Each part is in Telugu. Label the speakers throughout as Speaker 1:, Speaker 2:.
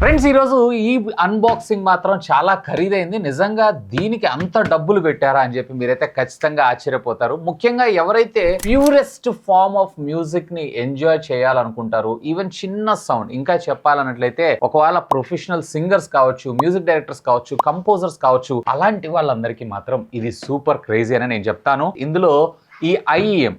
Speaker 1: ఫ్రెండ్స్, ఈరోజు ఈ అన్బాక్సింగ్ మాత్రం చాలా ఖరీదైంది. నిజంగా దీనికి అంత డబ్బులు పెట్టారా అని చెప్పి మీరైతే ఖచ్చితంగా ఆశ్చర్యపోతారు. ముఖ్యంగా ఎవరైతే ప్యూరెస్ట్ ఫార్మ్ ఆఫ్ మ్యూజిక్ ని ఎంజాయ్ చేయాలనుకుంటారు, ఈవెన్ చిన్న సౌండ్, ఇంకా చెప్పాలన్నట్లయితే ఒకవేళ ప్రొఫెషనల్ సింగర్స్ కావచ్చు, మ్యూజిక్ డైరెక్టర్స్ కావచ్చు, కంపోజర్స్ కావచ్చు, అలాంటి వాళ్ళందరికీ మాత్రం ఇది సూపర్ క్రేజీ అని నేను చెప్తాను. ఇందులో ఈ ఐఈఎం,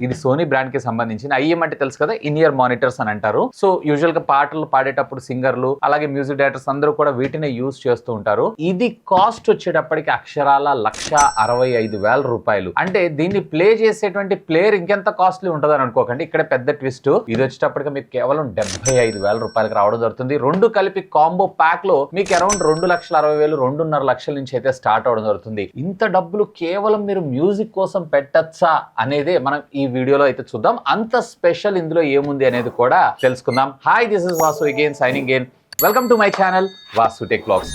Speaker 1: ఇది సోనీ బ్రాండ్ కి సంబంధించిన ఐఎం అంటే తెలుసు కదా, ఇన్ ఇయర్ మానిటర్స్ అని అంటారు. సో యూజువల్ గా పాటలు పాడేటప్పుడు సింగర్లు అలాగే మ్యూజిక్ డైరెక్టర్స్ అందరూ కూడా వీటిని యూజ్ చేస్తూ ఉంటారు. ఇది కాస్ట్ వచ్చేటప్పటికి అక్షరాల ₹165,000. అంటే దీన్ని ప్లే చేసేటువంటి ప్లేయర్ ఇంకెంత కాస్ట్లీ ఉంటుందని అనుకోకండి. ఇక్కడ పెద్ద ట్విస్ట్, ఇది వచ్చేటప్పటికి మీకు కేవలం ₹75,000 రావడం జరుగుతుంది. రెండు కలిపి కాంబో ప్యాక్ లో మీకు అరౌండ్ 2,60,000, 2.5 లక్షల నుంచి అయితే స్టార్ట్ అవడం జరుగుతుంది. ఇంత డబ్బులు కేవలం మీరు మ్యూజిక్ కోసం పెట్టచ్చా అనేది మనం ఈ వీడియోలో అయితే చూద్దాం. అంత స్పెషల్ ఇందులో ఏముంది అనేది కూడా తెలుసుకుందాం. Hi, this is Vasu again signing in. Welcome to my channel Vasu tech vlogs.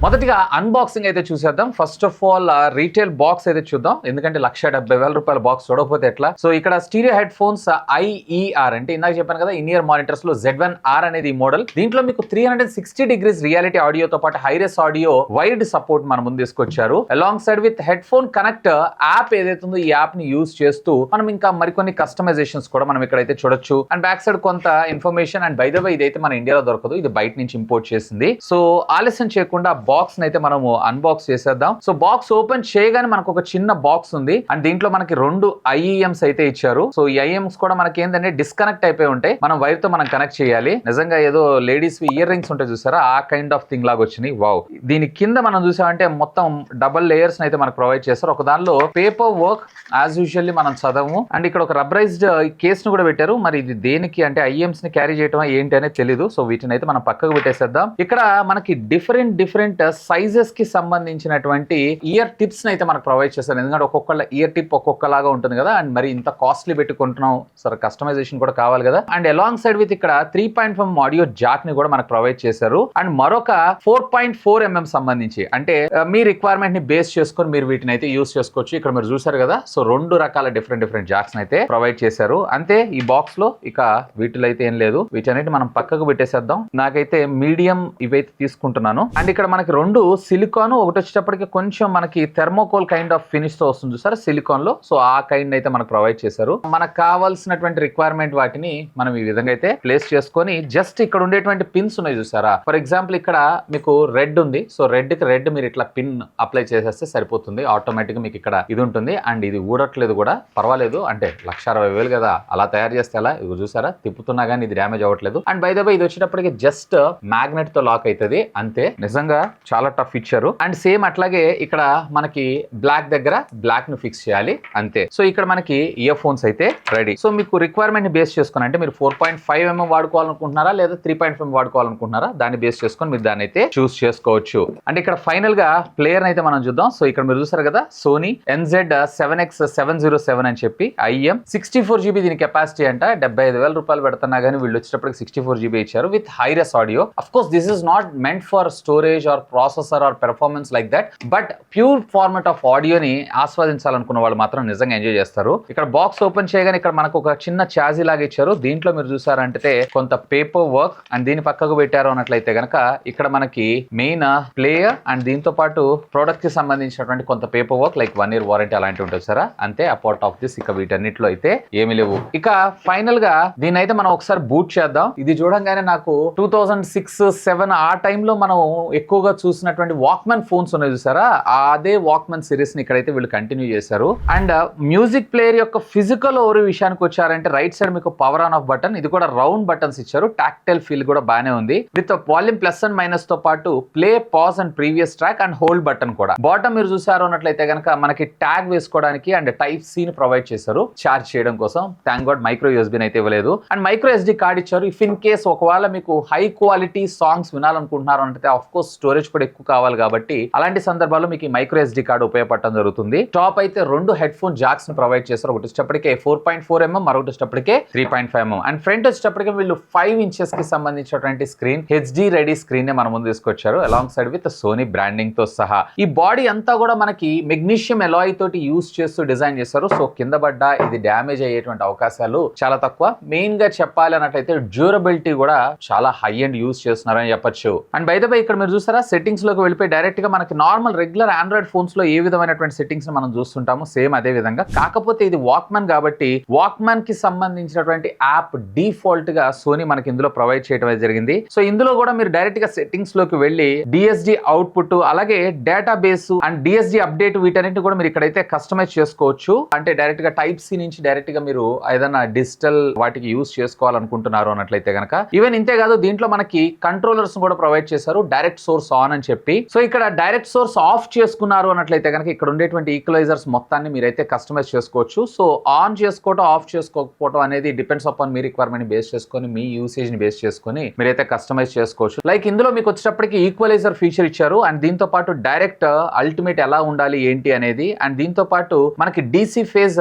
Speaker 1: మొదటిగా అన్బాక్సింగ్ అయితే చూసేద్దాం. First of all retail box అయితే చూద్దాం, ఎందుకంటే ₹170,000 బాక్స్ చూడకపోతే ఎట్లా. సో ఇక్కడ స్టీరియో హెడ్ ఫోన్స్ IER అంటే ఇందాక చెప్పాను కదా, ఇన్ ఇయర్ మానిటర్స్ లో Z1R అనేది ఈ మోడల్. దీంట్లో మీకు 360 డిగ్రీస్ రియాలిటీ ఆడియోతో పాటు హైరెస్ ఆడియో వైడ్ సపోర్ట్ మన ముందు తీసుకొచ్చారు. Alongside with head phone connect app ఏదైతే ఉందో, ఈ యాప్ ని యూజ్ చేస్తూ మనం ఇంకా మరికొన్ని కస్టమైజేషన్స్ కూడా మనం ఇక్కడైతే చూడొచ్చు. అండ్ బ్యాక్ సైడ్ కొంత information. And by the way, ఇదైతే మన ఇండియాలో దొరకదు, ఇది బయట నుంచి ఇంపోర్ట్ చేసింది. సో ఆలస్యం చేయకుండా బాక్స్ అయితే మనము అన్బాక్స్ చేసేద్దాం. సో బాక్స్ ఓపెన్ చేయగానే మనకు ఒక చిన్న బాక్స్ ఉంది. అండ్ దీంట్లో మనకి 2 IEMs అయితే ఇచ్చారు. సో ఈ IEMs కూడా మనకి ఏంటంటే డిస్కనెక్ట్ అయిపోయి ఉంటాయి, మనం వైర్ తో మనం కనెక్ట్ చేయాలి. నిజంగా ఏదో లేడీస్ ఇయర్ రింగ్స్ ఉంటాయి చూసారా, ఆ కైండ్ ఆఫ్ థింగ్ లాగా వచ్చినాయి. వావ్. దీని కింద మనం చూసామంటే మొత్తం డబల్ లేయర్స్ అయితే మనకు ప్రొవైడ్ చేస్తారు. ఒక దానిలో పేపర్ వర్క్ యాజ్ యూజువల్లీ మనం చదవము. అండ్ ఇక్కడ ఒక రబ్బరైజ్డ్ కేస్ ను కూడా పెట్టారు. మరి ఇది దేనికి అంటే IEMs ని క్యారీ చేయటం ఏంటి అనేది తెలీదు. సో వీటిని అయితే మనం పక్కకు పెట్టేసేద్దాం. ఇక్కడ మనకి డిఫరెంట్ సైజెస్ కి సంబంధించినటువంటి ఇయర్ టిప్స్ అయితే మనకు ప్రొవైడ్ చేస్తారు. ఎందుకంటే ఒక్కొక్క ఇయర్ టిప్ ఒక్కొక్కలాగా ఉంటుంది కదా. అండ్ మరి ఇంత కాస్ట్లీ పెట్టుకుంటున్నాం, సరే కస్టమైజేషన్ కూడా కావాలి కదా. అండ్ అలాంగ్ సైడ్ విత్ ఇక్కడ 3.5 ఆడియో జాక్ ని కూడా మనకు ప్రొవైడ్ చేశారు. అండ్ మరొక 4.4mm సంబంధించి, అంటే మీ రిక్వైర్మెంట్ ని బేస్ చేసుకొని మీరు వీటిని అయితే యూస్ చేసుకోవచ్చు. ఇక్కడ మీరు చూసారు కదా. సో 2 రకాల డిఫరెంట్ జాక్స్ అయితే ప్రొవైడ్ చేశారు. అంతే, ఈ బాక్స్ లో ఇక వీటిలో అయితే ఏం లేదు. వీటన్నిటి మనం పక్కకు పెట్టేసేద్దాం. నాకైతే మీడియం ఇవైతే తీసుకుంటున్నాను. అండ్ ఇక్కడ మనకి 2 సిలికాన్, ఒకటి వచ్చేటప్పటికి కొంచెం మనకి థెర్మోకోల్ కైండ్ ఆఫ్ ఫినిష్ తో వస్తుంది చూసారా సిలికాన్ లో. సో ఆ కైండ్ అయితే మనకు ప్రొవైడ్ చేశారు. మనకు కావాల్సినటువంటి రిక్వైర్మెంట్ వాటిని మనం ఈ విధంగా అయితే ప్లేస్ చేసుకొని, జస్ట్ ఇక్కడ ఉండేటువంటి పిన్స్ ఉన్నాయి చూసారా. ఫర్ ఎగ్జాంపుల్ ఇక్కడ మీకు రెడ్ ఉంది. సో రెడ్ కి రెడ్ మీరు ఇట్లా పిన్ అప్లై చేసేస్తే సరిపోతుంది. ఆటోమేటిక్ గా మీకు ఇక్కడ ఇది ఉంటుంది. అండ్ ఇది ఊడట్లేదు కూడా, పర్వాలేదు. అంటే ₹160,000 కదా, అలా తయారు చేస్తే ఎలా, ఇది చూసారా, తిప్పుతున్నా కానీ ఇది డ్యామేజ్ అవ్వట్లేదు. అండ్ బై ద వే, ఇది వచ్చేటప్పటికి జస్ట్ మ్యాగ్నెట్ తో లాక్ అవుతుంది అంతే. నిజంగా చాలా టఫ్ ఇచ్చారు. అండ్ సేమ్ అట్లాగే ఇక్కడ మనకి బ్లాక్ దగ్గర బ్లాక్ ను ఫిక్స్ చేయాలి అంతే. సో ఇక్కడ మనకి ఇయర్ ఫోన్స్ అయితే రెడీ. సో మీకు రిక్వైర్మెంట్ ని బేస్ చేసుకుని, అంటే మీరు 4.5mm వాడుకోవాలనుకుంటున్నారా లేదా 3.5mm వాడుకోవాలనుకుంటున్నారా, దాన్ని బేస్ చేసుకొని మీరు దాన్ని అయితే చూస్ చేసుకోవచ్చు. అంటే ఇక్కడ ఫైనల్ గా ప్లేయర్ అయితే మనం చూద్దాం. సో ఇక్కడ మీరు చూసారు కదా, సోనీ NZ7X707 అని చెప్పి IEM 64GB దీని కెపాసిటీ అంట. ₹75,000 పెడుతున్నా కానీ వీళ్ళు వచ్చేటప్పటికి 64GB ఇచ్చారు with hi res audio. Of course this is not meant for storage or processor or performance like that, but pure format of ఆడియోని ఆస్వాదించాలనుకున్న వాళ్ళు మాత్రం నిజంగా ఎంజాయ్ చేస్తారు. ఇక్కడ బాక్స్ ఓపెన్ చేయగానే ఇక్కడ మనకు ఒక చిన్న ఛాజీ లాగా ఇచ్చారు. దీంట్లో మీరు చూసారంటే కొంత పేపర్ వర్క్. అండ్ దీని పక్కకు పెట్టారు అన్నట్లయితే కనుక ఇక్కడ మనకి మెయిన్ ప్లేయర్ అండ్ దీంతో పాటు ప్రోడక్ట్ కి సంబంధించినటువంటి కొంత paper work like 1 year warranty అలాంటివి ఉంటుంది సారా. అంతే, అపార్ట్ ఆఫ్ దిస్ ఇక వీటన్నిటిలో అయితే ఏమి లేవు. ఇక ఫైనల్ గా దీని అయితే మనం ఒకసారి బూట్ చేద్దాం. ఇది చూడంగానే నాకు 2006-07 ఆ టైంలో మనం ఎక్కువగా చూసినటువంటి వాక్మెన్ ఫోన్స్ ఉన్నాయి చూసారా, అదే వాక్మెన్ సిరీస్ ని ఇక్కడైతే వీళ్ళు కంటిన్యూ చేశారు. అండ్ మ్యూజిక్ ప్లేయర్ యొక్క ఫిజికల్ ఓవర్ విషయానికి వచ్చారంటే రైట్ సైడ్ మీకు పవర్ ఆన్ ఆఫ్ బటన్, ఇది కూడా రౌండ్ బటన్స్ ఇచ్చారు. టాక్టైల్ ఫీల్ కూడా బాగానే ఉంది. With volume plus and minus తో పాటు play, pause and previous track and hold button కూడా. బాటమ్ మీరు చూసారు అన్నట్లయితే కనుక మనకి ట్యాగ్ వేసుకోవడానికి అండ్ టైప్ సి ని ప్రొవైడ్ చేశారు చార్జ్ చేయడం కోసం. థ్యాంక్ గాడ్ మైక్రో USB అయితే ఇవ్వలేదు. అండ్ మైక్రో SD కార్డ్ ఇచ్చారు. ఇఫ్ ఇన్ కేస్ ఒకవేళ మీకు హై క్వాలిటీ సాంగ్స్ వినాలనుకుంటున్నారు అంటే ఆఫ్ కోర్స్ స్టోరేజ్ స్టోరేజ్ కూడా ఎక్కువ కావాలి కాబట్టి అలాంటి సందర్భాల్లో మీకు ఈ మైక్రో SD కార్డు ఉపయోగపడటం జరుగుతుంది. టాప్ అయితే 2 హెడ్ ఫోన్ జాక్స్ ని ప్రొవైడ్ చేస్తారు. ఒకటి వచ్చేటప్పటికే 4.4mm, మరొకటి వచ్చేటప్పటికే 3.5mm. అండ్ ఫ్రంట్ వచ్చేటప్పటికే వీళ్ళు 5 inches కి సంబంధించినటువంటి స్క్రీన్, HD రెడీ స్క్రీన్ నే మన ముందు తీసుకొచ్చారు alongside with Sony branding తో సహా. ఈ బాడీ అంతా కూడా మనకి మెగ్నీషియం అలాయ్ తోటి యూస్ చేస్తూ డిజైన్ చేస్తారు. సో కింద పడ్డ ఇది డ్యామేజ్ అయ్యేటువంటి అవకాశాలు చాలా తక్కువ. మెయిన్ గా చెప్పాలి అన్నట్లయితే డ్యూరబిలిటీ కూడా చాలా హై అండ్ యూస్ చేస్తున్నారని చెప్పొచ్చు. అండ్ బై ద బై ఇక్కడ మీరు చూసారా సెట్టింగ్స్ లోకి వెళ్ళిపోయి డైరెక్ట్ గా మనకి నార్మల్ రెగ్యులర్ ఆండ్రాయిడ్ ఫోన్స్ లో ఏ విధమైనటువంటి సెట్టింగ్స్ మనం చూస్తుంటాము సేమ్ అదే విధంగా. కాకపోతే ఇది వాక్మన్ కాబట్టి వాక్మన్ కి సంబంధించినటువంటి యాప్ డిఫాల్ట్ గా సోనీ మనకి ఇందులో ప్రొవైడ్ చేయడం జరిగింది. సో ఇందులో కూడా మీరు డైరెక్ట్ గా సెట్టింగ్స్ లోకి వెళ్ళి DSD అవుట్పుట్ అలాగే data base and DSD update వీటన్నిటిని కూడా మీరు ఇక్కడైతే కస్టమైజ్ చేసుకోవచ్చు. అంటే డైరెక్ట్ గా టైప్ సి నుంచి డైరెక్ట్ గా మీరు ఏదైనా డిజిటల్ వాటికి యూస్ చేసుకోవాలనుకుంటున్నారు అన్నట్లయితే కనుక. ఈవెన్ ఇంతే కాదు దీంట్లో మనకి కంట్రోలర్స్ కూడా ప్రొవైడ్ చేశారు డైరెక్ట్ సోర్స్ ఆన్ అని చెప్పి. సో ఇక్కడ డైరెక్ట్ సోర్స్ ఆఫ్ చేసుకున్నారు అన్నట్లయితే కనుక ఇక్కడ ఉండేటువంటి ఈక్వలైజర్స్ మొత్తాన్ని మీరైతే కస్టమైజ్ చేసుకోవచ్చు. సో ఆన్ చేసుకోవటం ఆఫ్ చేసుకోకపోవడం అనేది depends upon me requirement base చేసుకొని మీ యూసేజ్ ని బేస్ చేసుకొని మీరైతే కస్టమైజ్ చేసుకోవచ్చు. లైక్ ఇందులో మీకు వచ్చేటప్పటికి ఈక్వలైజర్ ఫీచర్ ఇచ్చారు అండ్ దీంతో పాటు డైరెక్ట్ అల్టిమేట్ ఎలా ఉండాలి ఏంటి అనేది అండ్ దీంతో పాటు మనకి DC ఫేజ్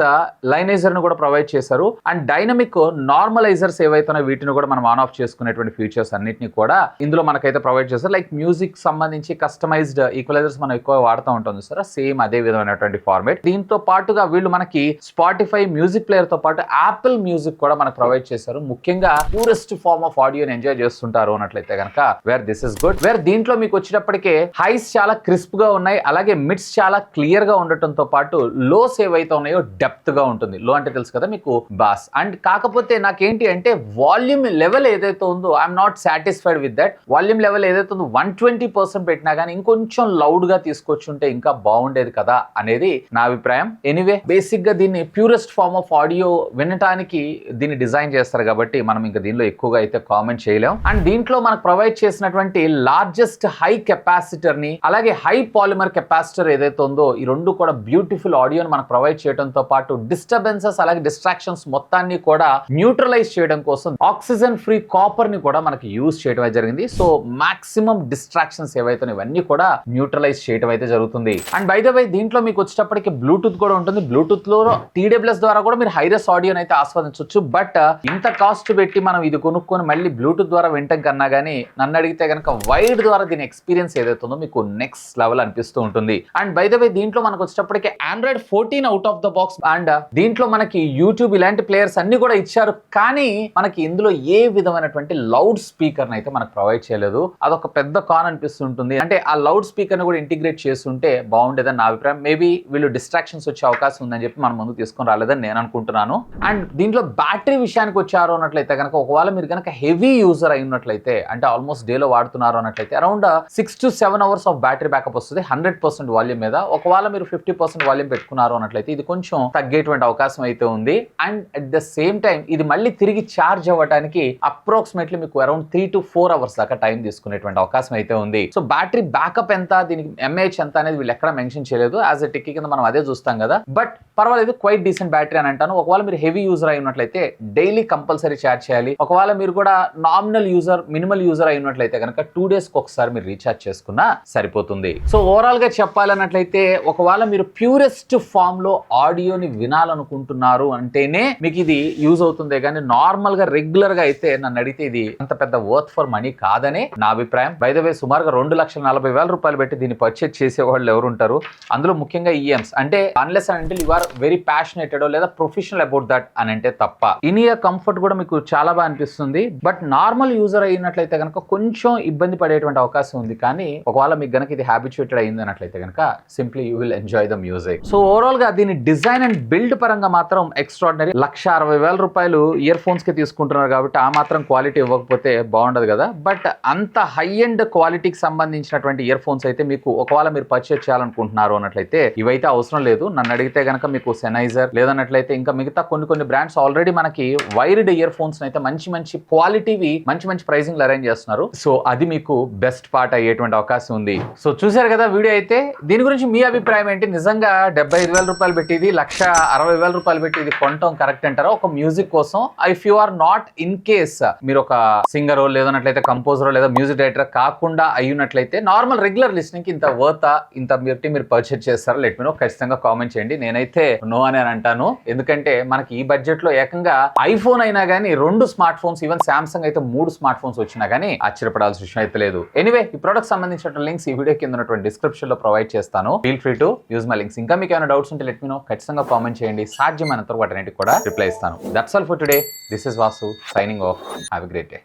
Speaker 1: లైనైజర్ ను కూడా ప్రొవైడ్ చేశారు అండ్ డైనమిక్ నార్మలైజర్స్ ఏవైతున్నాయో వీటిని కూడా మనం ఆన్ ఆఫ్ చేసుకునేటువంటి ఫీచర్స్ అన్నిటిని కూడా ఇందులో మనకైతే ప్రొవైడ్ చేస్తారు. లైక్ మ్యూజిక్ సంబంధించి కస్టమైజ్డ్ ఈక్వలైజర్స్ మనం ఎక్కువ వాడుతూ ఉంటుంది సార్ సేమ్ అదే విధమైనటువంటి ఫార్మేట్. దీంతో పాటుగా వీళ్ళు మనకి స్పాటిఫై మ్యూజిక్ ప్లేయర్ తో పాటు యాపిల్ మ్యూజిక్ కూడా మనకు ప్రొవైడ్ చేశారు. ముఖ్యంగా ప్యూరెస్ట్ ఫార్మ్ ఆఫ్ ఆడియోని ఎంజాయ్ చేస్తుంటారు అన్నట్లయితే కనుక where this is good. Where దీంట్లో మీకు వచ్చేటప్పటికే హైస్ చాలా క్రిస్ప్ గా ఉన్నాయి అలాగే మిడ్స్ చాలా క్లియర్ గా ఉండటంతో పాటు లోస్ ఏవైతే ఉన్నాయో డెప్త్ గా ఉంటుంది. లో అంటే తెలుసు కదా మీకు బాస్. అండ్ కాకపోతే నాకేంటి అంటే వాల్యూమ్ లెవెల్ ఏదైతే ఉందో I'm not satisfied with that. Volume level ఏదైతే ఉందో 120% పెట్టినా కానీ ఇంకొంచెం లౌడ్ గా తీసుకొచ్చుంటే ఇంకా బాగుండేది కదా అనేది నా అభిప్రాయం. ఎనీవే బేసిక్ గా దీన్ని ప్యూరెస్ట్ ఫార్మ్ ఆఫ్ ఆడియో వినటానికి దీన్ని డిజైన్ చేస్తారు కాబట్టి మనం ఇంకా దీనిలో ఎక్కువగా అయితే కామెంట్ చేయలేం. అండ్ దీంట్లో మనకు ప్రొవైడ్ చేసినటువంటి లార్జెస్ట్ హై కెపాసిటర్ ని అలాగే హై పాలిమర్ కెపాసిటర్ ఏదైతే ఉందో ఈ రెండు కూడా బ్యూటిఫుల్ ఆడియోని మనకు ప్రొవైడ్ చేయడంతో పాటు డిస్టర్బెన్సెస్ అలాగే డిస్ట్రాక్షన్స్ మొత్తాన్ని కూడా న్యూట్రలైజ్ చేయడం కోసం ఆక్సిజన్ ఫ్రీ కాపర్ ని కూడా మనకి యూజ్ చేయడం అయితే జరిగింది. సో మాక్సిమం డిస్ట్రాక్షన్స్ ఏవైతే ఇవన్నీ కూడా న్యూట్రలైజ్ చేయడం అయితే జరుగుతుంది. అండ్ బై ద వై దీంట్లో మీకు వచ్చేటప్పటికి బ్లూటూత్ కూడా ఉంటుంది. బ్లూటూత్ లో TWS ద్వారా కూడా మీరు హైరెస్ ఆడియోని అయితే ఆస్వాదించవచ్చు. బట్ ఇంత కాస్ట్ పెట్టి మనం ఇది కొనుక్కొని మళ్ళీ బ్లూటూత్ ద్వారా వింటాం కన్నా కానీ నన్ను అడిగితే కనుక వైడ్ ద్వారా దీని ఎక్స్పీరియన్స్ ఏదైతే ఉందో మీకు నెక్స్ట్ లెవెల్ అనిపిస్తూ ఉంటుంది. అండ్ బై ద వే దీంట్లో మనకు వచ్చేటప్పటికి Android 14 out of the box and దీంట్లో మనకి యూట్యూబ్ ఇలాంటి ప్లేయర్స్ అన్ని కూడా ఇచ్చారు. కానీ మనకి ఇందులో ఏ విధమైనటువంటి లౌడ్ స్పీకర్ అయితే మనకు ప్రొవైడ్ చేయలేదు. అదొక పెద్ద కాన్ అనిపిస్తుంటుంది. అంటే ఆ లౌడ్ స్పీకర్ ని కూడా ఇంటిగ్రేట్ చేస్తుంటే బాగుండేదని నా అభిప్రాయం. మేబీ వీళ్ళు డిస్ట్రాక్షన్స్ వచ్చే అవకాశం ఉందని చెప్పి మనం ముందు తీసుకొని రాలేదని నేను అనుకుంటున్నాను. అండ్ దీంట్లో బ్యాటరీ విషయానికి వచ్చారు అన్నట్లయితే కనుక ఒకవేళ మీరు కనుక హెవీ యూజర్ అయినట్లయితే అంటే ఆల్మోస్ట్ డేలో వాడుతున్నారు అన్నట్లయితే around 6 to 7 hours of battery backup వస్తుంది 100% వాల్యూమ్ మీద. ఒకవేళ మీరు 50% వాల్యూమ్ పెట్టుకున్నారు అన్నట్లయితే ఇది కొంచెం తగ్గేటువంటి అవకాశం అయితే ఉంది. And at the same time ఇది మళ్ళీ తిరిగి ఛార్జ్ అవ్వడానికి అప్రాక్సిమేట్లీ మీకు అరౌండ్ 3 to 4 hours దాకా టైం తీసుకునేటువంటి అవకాశం అయితే ఉంది. సో బ్యాటరీ బ్యాకప్ ఎంత దీనికి MAH ఎంత అనేది వీళ్ళు ఎక్కడ మెన్షన్ చేయలేదు. యాజ్ ఎ టెక్కీ కింద మనం అదే చూస్తాం కదా. బట్ పర్వాలేదు క్వైట్ డీసెంట్ బ్యాటరీ అని అంటాను. ఒకవేళ మీరు హెవీ యూజర్ అయి ఉన్నట్లయితే డైలీ కంపల్సరీ ఛార్జ్ చేయాలి. ఒకవేళ మీరు కూడా నామినల్ యూజర్ మినిమల్ యూజర్ అయి ఉన్నట్లయితే కనుక 2 days ఒకసారి మీరు రీఛార్జ్ చేసుకున్నా సరిపోతుంది. సో ఓవరాల్ గా చెప్పాలన్నట్లయితే ఒకవేళ మీరు ప్యూరెస్ట్ ఫామ్ లో ఆడియోని వినాలనుకుంటున్నారు అంటేనే మీకు ఇది యూజ్ అవుతుంది. కానీ నార్మల్ గా రెగ్యులర్ గా అయితే నన్ను అడిగితే ఇది అంత పెద్ద వర్త్ ఫర్ మనీ కాదనే నా అభిప్రాయం. బై ద వే సుమారుగా 2,40,000 పెట్టి దీన్ని పర్చేజ్ చేసే వాళ్ళు ఎవరు ఉంటారు? అందులో ముఖ్యంగా EMs అంటే అన్లెస్ అంటే యు ఆర్ వెరీ ప్యాషనేటెడ్ లేదా ప్రొఫెషనల్ అబౌట్ దట్ అని అంటే తప్ప. ఇన్ ఇయర్ కంఫర్ట్ కూడా మీకు చాలా బాగా అనిపిస్తుంది. బట్ నార్మల్ యూజర్ అయినట్లయితే కనుక కొంచెం ఇబ్బంది పడేటువంటి అవకాశం ఉంది. కానీ ఒకవేళ మీకు గనక ఇది హ్యాబిచుయేటెడ్ అయింది అన్నట్లయితే కనుక simply you will enjoy the music. So overall గా దీని డిజైన్ అండ్ బిల్డ్ పరంగా మాత్రం ఎక్స్ట్రాడినరీ. 1,60,000 ఇయర్ ఫోన్స్ కి తీసుకుంటున్నారు కాబట్టి ఆ మాత్రం క్వాలిటీ ఇవ్వకపోతే బాగుండదు కదా. బట్ అంత హై ఎండ్ క్వాలిటీకి సంబంధించినటువంటి ఇయర్ ఫోన్స్ అయితే మీకు ఒకవేళ మీరు పర్చేజ్ చేయాలనుకుంటున్నారు అన్నట్లయితే ఇవైతే అవసరం లేదు. నన్ను అడిగితే కనుక మీకు సెనైజర్ లేదన్నట్లయితే ఇంకా మిగతా కొన్ని బ్రాండ్స్ ఆల్రెడీ మనకి వైర్డ్ ఇయర్ ఫోన్స్ అయితే మంచి క్వాలిటీవి మంచి ప్రైజింగ్ అరేంజ్ చేస్తున్నారు. సో అది మీకు బెస్ట్ పార్ట్ అయ్యేటువంటి అవకాశం ఉంది. సో చూసారు కదా వీడియో అయితే. దీని గురించి మీ అభిప్రాయం ఏంటి? నిజంగా 75,000 రూపాయలు పెట్టి ఇది 1,60,000 రూపాయలు పెట్టి ఇది కొనటం కరెక్ట్ అంటారా ఒక మ్యూజిక్ కోసం? If you are not in case మీరు ఒక సింగర్ లేదన్నట్లయితే కంపోజర్ లేదా మ్యూజిక్ డైరెక్టర్ కాకుండా అయ్యున్నట్లయితే నార్మల్ రెగ్యులర్ లిస్నింగ్ ఇంత వర్త్ ఇంత మీరు పర్చేజ్ చేస్తారా? లెట్ మీ నో, ఖచ్చితంగా కామెంట్ చేయండి. నేనైతే నో అని అంటాను. ఎందుకంటే మనకి ఈ బడ్జెట్ లో ఏకంగా ఐఫోన్ అయినా కానీ 2 స్మార్ట్ ఫోన్స్, ఈవెన్ సామ్సంగ్ అయితే 3 స్మార్ట్ ఫోన్స్ వచ్చినా కానీ ఆశ్చర్యపడాల్సిన విషయం అయితే లేదు. ఎనీవే, ఈ ప్రొడక్ట్ సంబంధించిన లింక్స్ ఈ వీడియో కింద ఉన్నటువంటి డిస్క్రిప్షన్ లో ప్రొవైడ్ చేస్తాను. Feel free to use my links. ఇంకా మీకు ఏమైనా డౌట్స్ ఉంటే లెట్ మీ నో, ఖచ్చితంగా కామెంట్ చేయండి. సాధ్యమైనంత వాటన్నిటికి కూడా రిప్లై ఇస్తాను. That's all for today. This is Vasu signing off. Have a great day.